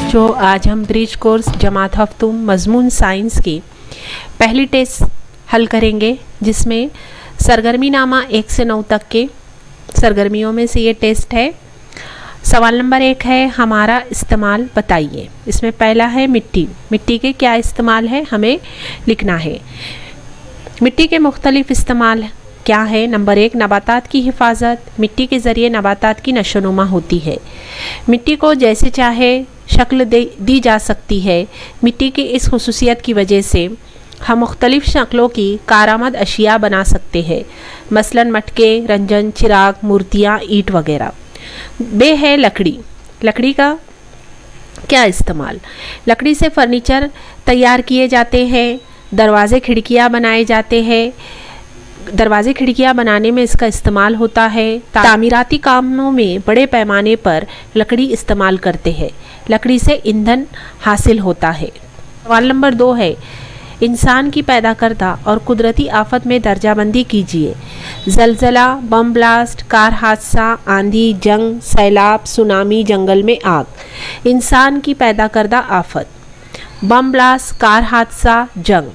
बच्चों, आज हम ब्रिज कोर्स जमात हफ्तुम मजमून साइंस की पहली टेस्ट हल करेंगे, जिसमें सरगर्मी नामा 1 से 9 तक के सरगर्मियों में से ये टेस्ट है। सवाल नंबर 1 है, हमारा इस्तेमाल बताइए। इसमें पहला है मिट्टी। मिट्टी के क्या इस्तेमाल है हमें लिखना है। मिट्टी के मुख्तलिफ इस्तेमाल क्या है। नंबर 1, नबातात की हिफाजत। मिट्टी के ज़रिए नबातात की नशोनुमा होती है। मिट्टी को जैसे चाहे शक्ल दी जा सकती है। मिट्टी की इस खुसूसियत की वजह से हम मुख्तलिफ शक्लों की कारामद अशिया बना सकते हैं, मसलन मटके, रंजन, चिराग, मूर्तियाँ, ईंट वगैरह। बे है लकड़ी। लकड़ी का क्या इस्तेमाल। लकड़ी से फर्नीचर तैयार किए जाते हैं, दरवाजे खिड़कियाँ बनाए जाते हैं। दरवाजे खिड़कियाँ बनाने में इसका इस्तेमाल होता है। तामीराती कामों में बड़े पैमाने पर लकड़ी इस्तेमाल करते हैं। लकड़ी से ईंधन हासिल होता है। सवाल नंबर 2 है, इंसान की पैदा करदा और कुदरती आफत में दर्जाबंदी कीजिए। जलजला, बम ब्लास्ट, कार हादसा, आंधी, जंग, सैलाब, सुनामी, जंगल में आग। इंसान की पैदा करदा आफत, बम ब्लास्ट, कार हादसा, जंग।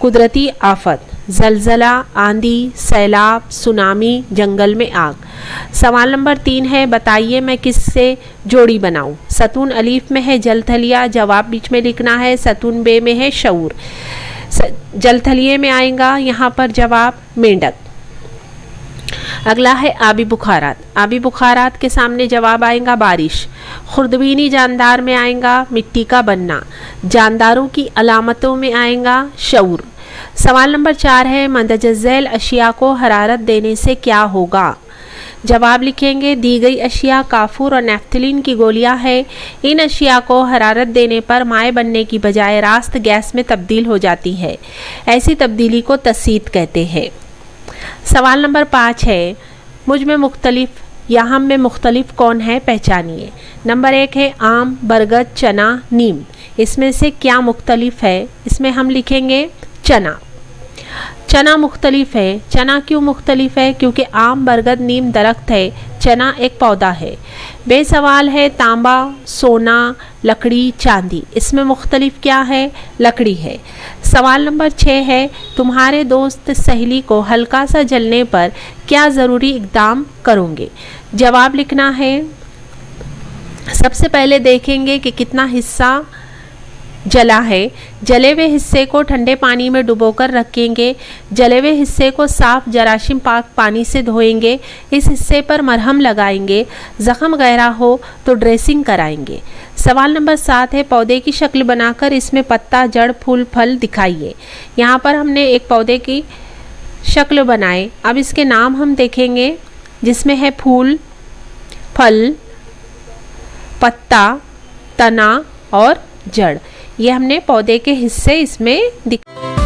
कुदरती आफत, जलजला, आंधी, सैलाब, सुनामी, जंगल में आग। सवाल नंबर 3 है, बताइए मैं किससे जोड़ी बनाऊं। सतून अलीफ में है जलथलिया, जवाब बीच में लिखना है। सतून बे में है शऊर, जलथलिए में आएगा यहाँ पर जवाब मेंढक। अगला है आबी बुखारात। आबी बुखारात के सामने जवाब आएगा बारिश। खुर्दबीनी जानदार में आएगा मिट्टी का बनना। जानदारों की अलामतों में आएगा शऊर। सवाल नंबर 4 है, मंदजल अशिया को हरारत देने से क्या होगा। जवाब लिखेंगे, दी गई अशिया काफूर और नेफ्थलीन की गोलियां हैं। इन अशिया को हरारत देने पर माए बनने की बजाय रास्त गैस में तब्दील हो जाती है। ऐसी तब्दीली को तसीद कहते हैं। सवाल नंबर 5 है, मुझ में मुख्तलिफ या हम में मुख्तलिफ कौन है, पहचानिए। नंबर 1 है आम, बरगद, चना, नीम। इसमें से क्या मुख्तलिफ है। इसमें हम लिखेंगे चना। चना मुख्तलिफ है। चना क्यों मुख्तलिफ है, क्योंकि आम, बरगद, नीम दरख्त है, चना एक पौधा है। बेसवाल है तांबा, सोना, लकड़ी, चांदी। इसमें मुख्तलिफ क्या है, लकड़ी है। सवाल नंबर 6 है, तुम्हारे दोस्त सहेली को हल्का सा जलने पर क्या ज़रूरी इक़दाम करोगे। जवाब लिखना है। सबसे पहले देखेंगे कि कितना हिस्सा जला है। जले हुए हिस्से को ठंडे पानी में डुबोकर रखेंगे। जले हुए हिस्से को साफ जराशीम पाक पानी से धोएंगे। इस हिस्से पर मरहम लगाएंगे। ज़ख़म गहरा हो तो ड्रेसिंग कराएंगे। सवाल नंबर 7 है, पौधे की शक्ल बनाकर इसमें पत्ता, जड़, फूल, फल दिखाइए। यहाँ पर हमने एक पौधे की शक्ल बनाए। अब इसके नाम हम देखेंगे, जिसमें है फूल, फल, पत्ता, तना और जड़। ये हमने पौधे के हिस्से इसमें दिखाए।